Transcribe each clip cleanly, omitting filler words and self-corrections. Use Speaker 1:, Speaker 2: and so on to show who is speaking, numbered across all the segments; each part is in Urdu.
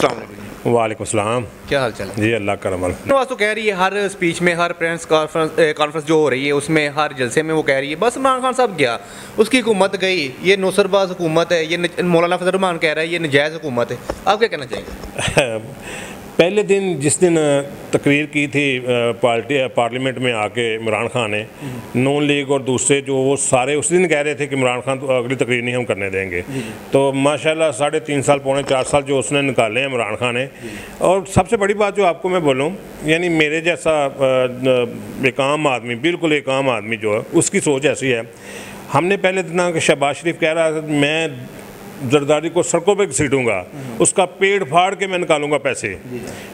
Speaker 1: السلام علیکم.
Speaker 2: وعلیکم السلام.
Speaker 1: کیا حال چال ہے
Speaker 2: جی اللہ کا کرم.
Speaker 1: نواز تو کہہ رہی ہے ہر اسپیچ میں, ہر پریس کانفرنس جو ہو رہی ہے اس میں, ہر جلسے میں وہ کہہ رہی ہے بس عمران خان صاحب گیا, اس کی حکومت گئی, یہ نوسر باز حکومت ہے, یہ مولانا فضل الرحمان کہہ رہا ہے یہ نجائز حکومت ہے. آپ کیا کہنا چاہیں گے؟
Speaker 2: پہلے دن جس دن تقریر کی تھی پارلیمنٹ میں آ کے عمران خان نے, نون لیگ اور دوسرے جو وہ سارے اس دن کہہ رہے تھے کہ عمران خان تو اگلی تقریر نہیں ہم کرنے دیں گے. تو ماشاءاللہ 3.5 سال پونے 4 سال جو اس نے نکالے ہیں عمران خان نے. اور سب سے بڑی بات جو آپ کو میں بولوں, یعنی میرے جیسا ایک عام آدمی, بالکل ایک عام آدمی جو ہے اس کی سوچ ایسی ہے. ہم نے پہلے دن کہ شہباز شریف کہہ رہا تھا میں زرداری کو سڑکوں پہ گھسیٹوں گا, اس کا پیڑ پھاڑ کے میں نکالوں گا پیسے.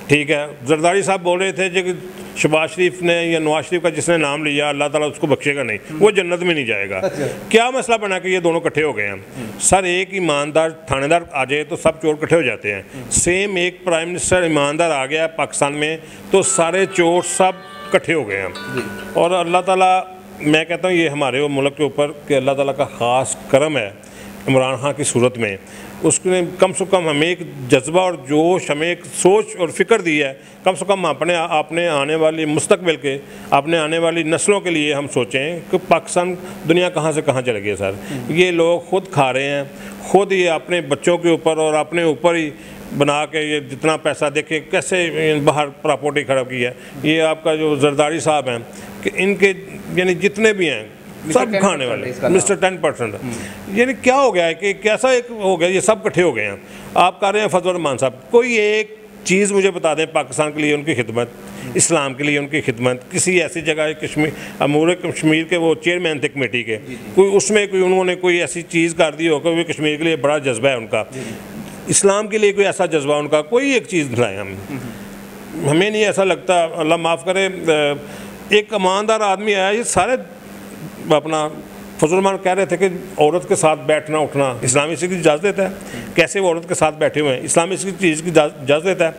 Speaker 2: ٹھیک ہے, زرداری صاحب بول رہے تھے کہ شہباز شریف نے یا نواز شریف کا جس نے نام لیا اللہ تعالیٰ اس کو بخشے گا نہیں, وہ جنت میں نہیں جائے گا. کیا مسئلہ بنا کہ یہ دونوں کٹھے ہو گئے ہیں؟ سر ایک ایماندار تھانے دار آ جائے تو سب چور کٹھے ہو جاتے ہیں. سیم ایک پرائم منسٹر ایماندار آ گیا پاکستان میں تو سارے چور سب کٹھے ہو گئے ہیں. اور اللہ تعالیٰ, میں کہتا ہوں یہ ہمارے ملک کے اوپر کہ اللہ تعالیٰ کا خاص کرم ہے عمران خان کی صورت میں. اس نے کم سے کم ہمیں ایک جذبہ اور جوش, ہمیں ایک سوچ اور فکر دی ہے. کم سے کم اپنے آنے والی مستقبل کے, اپنے آنے والی نسلوں کے لیے ہم سوچیں کہ پاکستان دنیا کہاں سے کہاں چلے گئی. سر یہ لوگ خود کھا رہے ہیں, خود یہ اپنے بچوں کے اوپر اور اپنے اوپر ہی بنا کے یہ جتنا پیسہ دیکھے کیسے باہر پراپرٹی خراب کی ہے. یہ آپ کا جو زرداری صاحب ہیں کہ ان کے یعنی جتنے بھی ہیں سب کھانے والے مسٹر 10%. یعنی کیا ہو گیا ہے کہ کیسا ایک ہو گیا, یہ سب کٹھے ہو گئے ہیں. آپ کہہ رہے ہیں فضل الرحمان صاحب, کوئی ایک چیز مجھے بتا دیں پاکستان کے لیے ان کی خدمت, اسلام کے لیے ان کی خدمت, کسی ایسی جگہ امور کشمیر کے وہ چیئرمین تھے کمیٹی کے, کوئی اس میں کوئی انہوں نے کوئی ایسی چیز کر دی ہو کہ وہ کشمیر کے لیے بڑا جذبہ ہے ان کا, اسلام کے لیے کوئی ایسا جذبہ ان کا, کوئی ایک چیز دکھلائیں. ہمیں نہیں ایسا لگتا, اللہ معاف کرے, ایک ایماندار آدمی آیا. یہ سارے اپنا فضل الرحمان کہہ رہے تھے کہ عورت کے ساتھ بیٹھنا اٹھنا اسلامی چیز کی اجازت دیتا ہے. کیسے وہ عورت کے ساتھ بیٹھے ہوئے ہیں, اسلامی چیز کی اجازت دیتا ہے.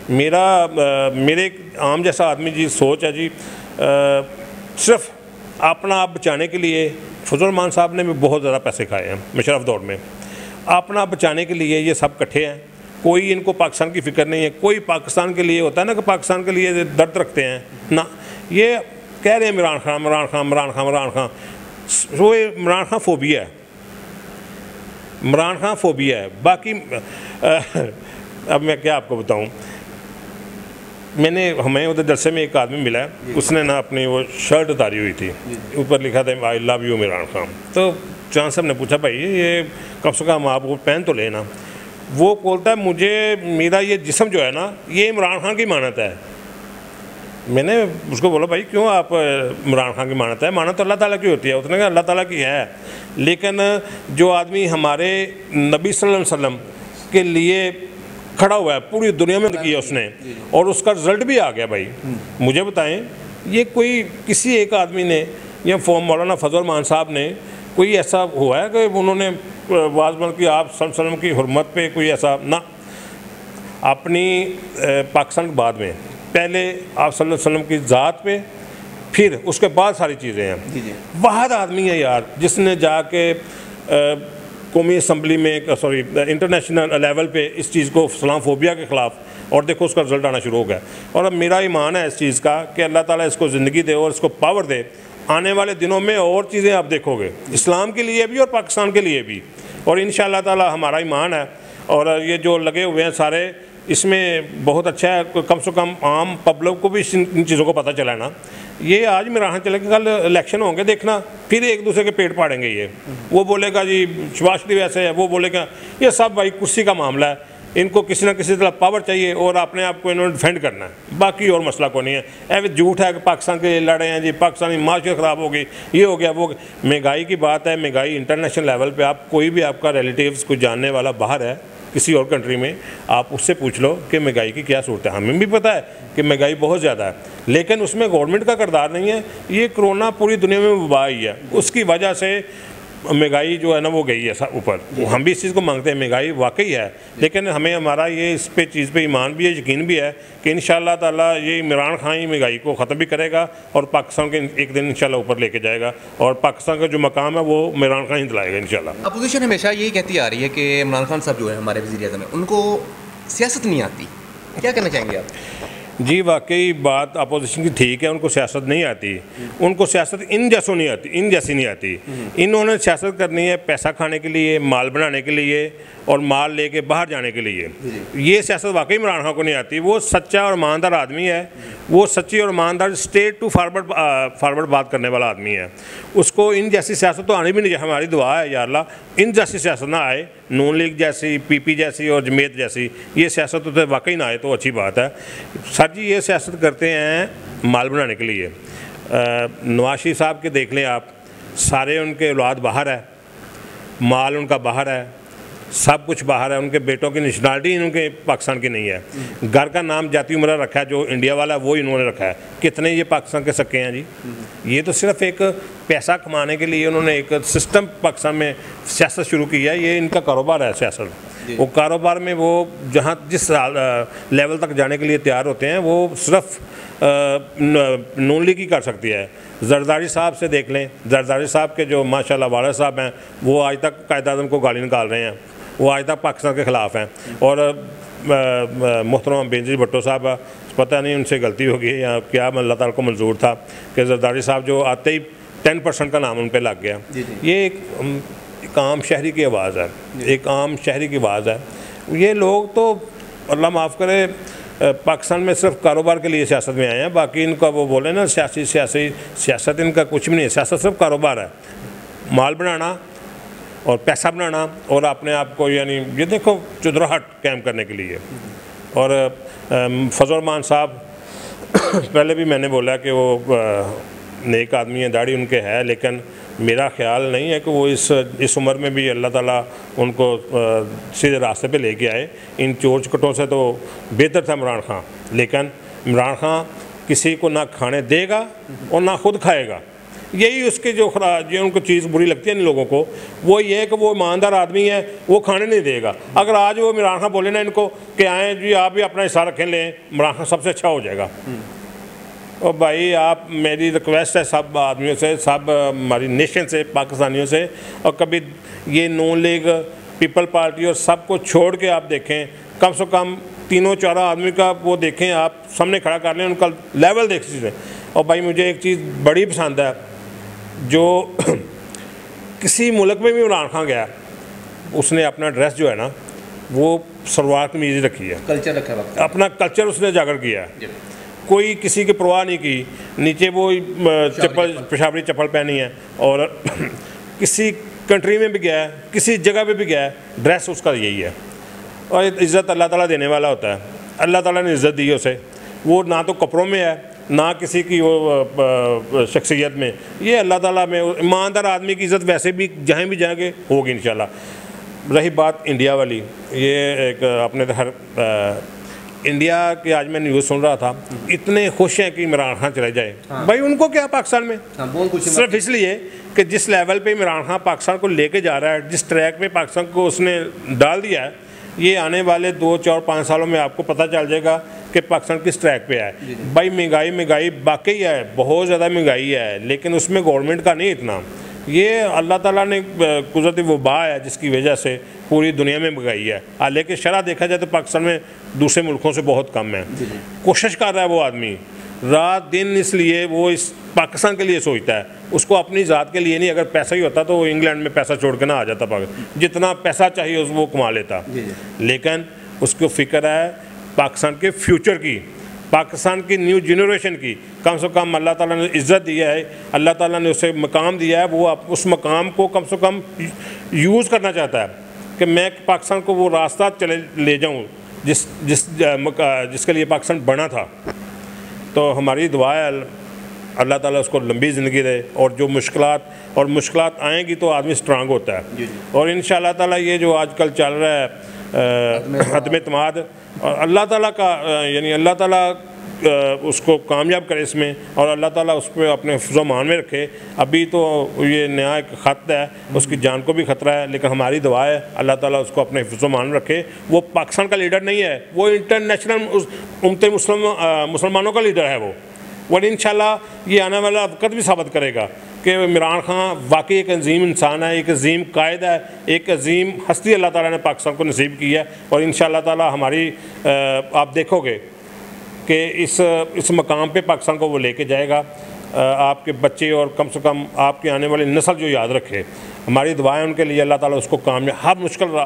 Speaker 2: میرے ایک عام جیسا آدمی جی سوچ ہے جی, صرف اپنا آپ بچانے کے لیے. فضل الرحمان صاحب نے بھی بہت زیادہ پیسے کھائے ہیں مشرف دور میں, اپنا بچانے کے لیے یہ سب کٹھے ہیں. کوئی ان کو پاکستان کی فکر نہیں ہے. کوئی پاکستان کے لیے ہوتا ہے نا کہ پاکستان کے لیے درد رکھتے ہیں نہ, یہ کہہ رہے ہیں عمران خان عمران خان عمران خان عمران خان. وہ عمران خان فوبیا ہے, عمران خان فوبیا ہے. باقی اب میں کیا آپ کو بتاؤں, ہمیں ادھر جلسے میں ایک آدمی ملا ہے, اس نے نا اپنی وہ شرٹ اتاری ہوئی تھی, اوپر لکھا تھا آئی لو یو عمران خان. تو چاند صاحب نے پوچھا بھائی یہ کم سے کم آپ کو پہن تو لینا. وہ بولتا ہے مجھے میرا یہ جسم جو ہے نا یہ عمران خان کی مانت ہے. میں نے اس کو بولا بھائی کیوں آپ عمران خان کی مانت ہے؟ مانت تو اللہ تعالیٰ کی ہوتی ہے. اس نے کہا اللہ تعالیٰ کی ہے, لیکن جو آدمی ہمارے نبی صلی اللہ علیہ وسلم کے لیے کھڑا ہوا ہے پوری دنیا میں کیا اس نے, اور اس کا رزلٹ بھی آ گیا. بھائی مجھے بتائیں یہ کوئی کسی ایک آدمی نے یا مولانا فضل الرحمان صاحب نے کوئی ایسا ہوا ہے کہ انہوں نے واضح کہ آپ صلی اللہ علیہ وسلم کی حرمت پہ کوئی ایسا نہ, اپنی پاکستان کے بعد میں پہلے آپ صلی اللہ علیہ وسلم کی ذات پہ, پھر اس کے بعد ساری چیزیں ہیں. واحد آدمی ہے یار جس نے جا کے قومی اسمبلی میں انٹرنیشنل لیول پہ اس چیز کو اسلام فوبیا کے خلاف, اور دیکھو اس کا رزلٹ آنا شروع ہو گیا. اور اب میرا ایمان ہے اس چیز کا کہ اللہ تعالیٰ اس کو زندگی دے اور اس کو پاور دے. آنے والے دنوں میں اور چیزیں آپ دیکھو گے اسلام کے لیے بھی اور پاکستان کے لیے بھی, اور انشاءاللہ تعالیٰ ہمارا ایمان ہے. اور یہ جو لگے ہوئے ہیں سارے, اس میں بہت اچھا ہے, کم سے کم عام پبلک کو بھی ان چیزوں کو پتہ چلا ہے نا. یہ آج میرا ہاں چلے کہ کل الیکشن ہوں گے, دیکھنا پھر ایک دوسرے کے پیٹ پاڑیں گے. یہ وہ بولے گا جی شہباز شریف ایسے ہے, وہ بولے گا, یہ سب بھائی کرسی کا معاملہ ہے. ان کو کسی نہ کسی طرح پاور چاہیے اور اپنے آپ کو انہوں نے ڈیفینڈ کرنا ہے, باقی اور مسئلہ کو نہیں ہے. ایسے جھوٹ ہے کہ پاکستان کے لیے لڑے ہیں جی, پاکستانی معاشیت خراب ہو گئی, یہ ہو گیا وہ. مہنگائی کی بات ہے, مہنگائی انٹرنیشنل لیول پہ, آپ کوئی بھی آپ کا ریلیٹیوز کو جاننے والا باہر ہے کسی اور کنٹری میں, آپ اس سے پوچھ لو کہ مہنگائی کی کیا صورت ہے. ہمیں بھی پتہ ہے کہ مہنگائی بہت زیادہ ہے, لیکن اس میں گورنمنٹ کا کردار نہیں ہے. یہ کرونا پوری دنیا میں وبا ہی ہے, اس کی وجہ سے مہنگائی جو ہے نا وہ گئی ہے اوپر. ہم بھی اس چیز کو مانگتے ہیں, مہنگائی واقعی ہے, لیکن ہمیں ہمارا یہ اس پہ چیز پہ ایمان بھی ہے, یقین بھی ہے کہ انشاءاللہ تعالیٰ یہ عمران خان ہی مہنگائی کو ختم بھی کرے گا اور پاکستان کے ایک دن انشاءاللہ اوپر لے کے جائے گا, اور پاکستان کا جو مقام ہے وہ عمران خان ہی دلائے گا انشاءاللہ.
Speaker 1: اپوزیشن ہمیشہ یہی کہتی آ رہی ہے کہ عمران خان صاحب جو ہے ہمارے وزیر اعظم ہیں, ان کو سیاست نہیں آتی. کیا کہنا چاہیں گے آپ؟
Speaker 2: جی واقعی بات اپوزیشن کی ٹھیک ہے, ان کو سیاست نہیں آتی, ان کو سیاست ان جیسوں نہیں آتی, ان جیسی نہیں آتی. انہوں نے سیاست کرنی ہے پیسہ کھانے کے لیے, مال بنانے کے لیے اور مال لے کے باہر جانے کے لیے. یہ سیاست واقعی عمران خان کو نہیں آتی. وہ سچا اور ایماندار آدمی ہے, وہ سچی اور ایماندار اسٹیٹ ٹو فارورڈ بات کرنے والا آدمی ہے. اس کو ان جیسی سیاست تو آنی بھی نہیں چاہیے. ہماری دعا ہے یا اللہ ان جیسی سیاست نہ آئے, نون لیگ جیسی, پی پی جیسی اور جمعیت جیسی یہ سیاست تو واقعی نہ آئے تو اچھی بات ہے. سر جی یہ سیاست کرتے ہیں مال بنانے کے لیے. نواز شریف صاحب کے دیکھ لیں آپ, سارے ان کے اولاد باہر ہے, مال ان کا باہر ہے, سب کچھ باہر ہے. ان کے بیٹوں کی نیشنلٹی ان کے پاکستان کی نہیں ہے. گھر کا نام جاتی عمرہ رکھا ہے جو انڈیا والا ہے وہ انہوں نے رکھا ہے. کتنے یہ پاکستان کے سکے ہیں جی. یہ تو صرف ایک پیسہ کمانے کے لیے انہوں نے ایک سسٹم پاکستان میں سیاست شروع کی ہے. یہ ان کا کاروبار ہے سیاست. وہ کاروبار میں وہ جہاں جس لیول تک جانے کے لیے تیار ہوتے ہیں وہ صرف نون لیگ ہی کر سکتی ہے. زرداری صاحب سے دیکھ لیں, زرداری صاحب کے جو ماشاءاللہ والد صاحب ہیں وہ آج تک قائد اعظم کو گالی نکال رہے ہیں, وہ آج تک پاکستان کے خلاف ہیں. اور محترم بینظیر بھٹو صاحب, پتہ نہیں ان سے غلطی ہوگی یا کیا اللہ تعالیٰ کو منظور تھا کہ زرداری صاحب جو آتے ہی 10% کا نام ان پہ لگ گیا. یہ ایک عام شہری کی آواز ہے, ایک عام شہری کی آواز ہے. یہ لوگ تو اللہ معاف کرے پاکستان میں صرف کاروبار کے لیے سیاست میں آئے ہیں. باقی ان کا وہ بولے نا سیاست ان کا کچھ بھی نہیں ہے. سیاست صرف کاروبار ہے, مال بنانا اور پیسہ بنانا اور اپنے آپ کو یعنی یہ دیکھو چودراہٹ قائم کرنے کے لیے. اور فضل الرحمان صاحب پہلے بھی میں نے بولا کہ وہ نیک آدمی ہیں, داڑھی ان کے ہے, لیکن میرا خیال نہیں ہے کہ وہ اس عمر میں بھی اللہ تعالیٰ ان کو سیدھے راستے پہ لے کے آئے. ان چور چکٹوں سے تو بہتر تھا عمران خان, لیکن عمران خان کسی کو نہ کھانے دے گا اور نہ خود کھائے گا. یہی اس کے جو ان کو چیز بری لگتی ہے ان لوگوں کو, وہ یہ ہے کہ وہ ایماندار آدمی ہے, وہ کھانے نہیں دے گا. اگر آج وہ عمران خان بولے نا ان کو کہ آئیں جی آپ بھی اپنا حصہ رکھیں لیں, عمران خان سب سے اچھا ہو جائے گا. اور بھائی آپ میری ریکویسٹ ہے سب آدمیوں سے, سب ہماری نیشن سے, پاکستانیوں سے, اور کبھی یہ نون لیگ, پیپل پارٹی اور سب کو چھوڑ کے آپ دیکھیں, کم سے کم تینوں چاروں آدمی کا وہ دیکھیں, آپ سامنے کھڑا کر لیں, ان کا لیول دیکھ سکتے ہیں. اور بھائی مجھے ایک چیز بڑی پسند ہے, جو کسی ملک میں بھی عمران خان گیا اس نے اپنا ڈریس جو ہے نا وہ سلوار قمیض رکھی ہے,
Speaker 1: کلچر رکھا ہے,
Speaker 2: اپنا کلچر اس نے اجاگر کیا ہے. کوئی کسی کی پرواہ نہیں کی, نیچے وہ پشاوری چپل پہنی ہے. اور کسی کنٹری میں بھی گیا ہے, کسی جگہ پہ بھی گیا ہے, ڈریس اس کا یہی ہے. اور عزت اللہ تعالیٰ دینے والا ہوتا ہے. اللہ تعالیٰ نے عزت دی ہے اسے, وہ نہ تو کپڑوں میں ہے نہ کسی کی وہ شخصیت میں. یہ اللہ تعالیٰ میں ایماندار آدمی کی عزت ویسے بھی جہاں بھی جائیں گے ہوگی انشاءاللہ. رہی بات انڈیا والی, یہ ایک اپنے ہر انڈیا کی آج میں نیوز سن رہا تھا, اتنے خوش ہیں کہ عمران خان چلے جائے. بھائی ان کو کیا پاکستان میں, صرف اس لیے کہ جس لیول پہ عمران خان پاکستان کو لے کے جا رہا ہے, جس ٹریک پہ پاکستان کو اس نے ڈال دیا ہے, یہ آنے والے 2 4 5 سالوں میں آپ کو پتہ چل جائے گا کہ پاکستان کس ٹریک پہ ہے. بھائی مہنگائی باقی ہے, بہت زیادہ مہنگائی ہے, لیکن اس میں گورنمنٹ کا نہیں اتنا. یہ اللہ تعالیٰ نے قدرتی وبا ہے جس کی وجہ سے پوری دنیا میں مہنگائی ہے. لیکن شرح دیکھا جائے تو پاکستان میں دوسرے ملکوں سے بہت کم ہے. کوشش کر رہا ہے وہ آدمی رات دن, اس لیے وہ اس پاکستان کے لیے سوچتا ہے, اس کو اپنی ذات کے لیے نہیں. اگر پیسہ ہی ہوتا تو وہ انگلینڈ میں پیسہ چھوڑ کے نہ آ جاتا پاکستان, جتنا پیسہ چاہیے وہ کما لیتا. لیکن اس کو فکر ہے پاکستان کے فیوچر کی, پاکستان کی نیو جنریشن کی. کم سے کم اللہ تعالیٰ نے عزت دیا ہے, اللہ تعالیٰ نے اسے مقام دیا ہے, وہ اس مقام کو کم سے کم یوز کرنا چاہتا ہے کہ میں پاکستان کو وہ راستہ لے جاؤں جس کے لیے پاکستان بنا تھا. تو ہماری دعا ہے اللہ تعالیٰ اس کو لمبی زندگی دے, اور جو مشکلات آئیں گی تو آدمی اسٹرانگ ہوتا ہے. اور انشاءاللہ تعالیٰ یہ جو آج کل چل رہا ہے عدم اعتماد, اور اللہ تعالیٰ کا یعنی اللہ تعالیٰ اس کو کامیاب کرے اس میں, اور اللہ تعالیٰ اس پہ اپنے حفظ و امان میں رکھے. ابھی تو یہ نیا ایک خط ہے, اس کی جان کو بھی خطرہ ہے, لیکن ہماری دعا ہے اللہ تعالیٰ اس کو اپنے حفظ و امان میں رکھے. وہ پاکستان کا لیڈر نہیں ہے, وہ انٹرنیشنل امت مسلمانوں کا لیڈر ہے وہ. اور انشاءاللہ یہ آنے والا وقت بھی ثابت کرے گا کہ عمران خان واقعی ایک عظیم انسان ہے، ایک عظیم قائد ہے، ایک عظیم ہستی اللہ تعالیٰ نے پاکستان کو نصیب کی ہے، اور انشاءاللہ تعالیٰ ہماری آپ دیکھو گے کہ اس مقام پہ پاکستان کو وہ لے کے جائے گا، آپ کے بچے اور کم سے کم آپ کی آنے والی نسل جو یاد رکھے۔ ہماری دعائیں ان کے لیے، اللہ تعالیٰ اس کو ہر مشکل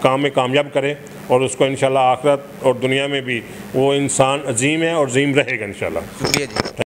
Speaker 2: کام میں کامیاب کرے، اور اس کو انشاءاللہ آخرت اور دنیا میں بھی وہ انسان عظیم ہے اور عظیم رہے گا انشاءاللہ۔
Speaker 1: شکریہ جی۔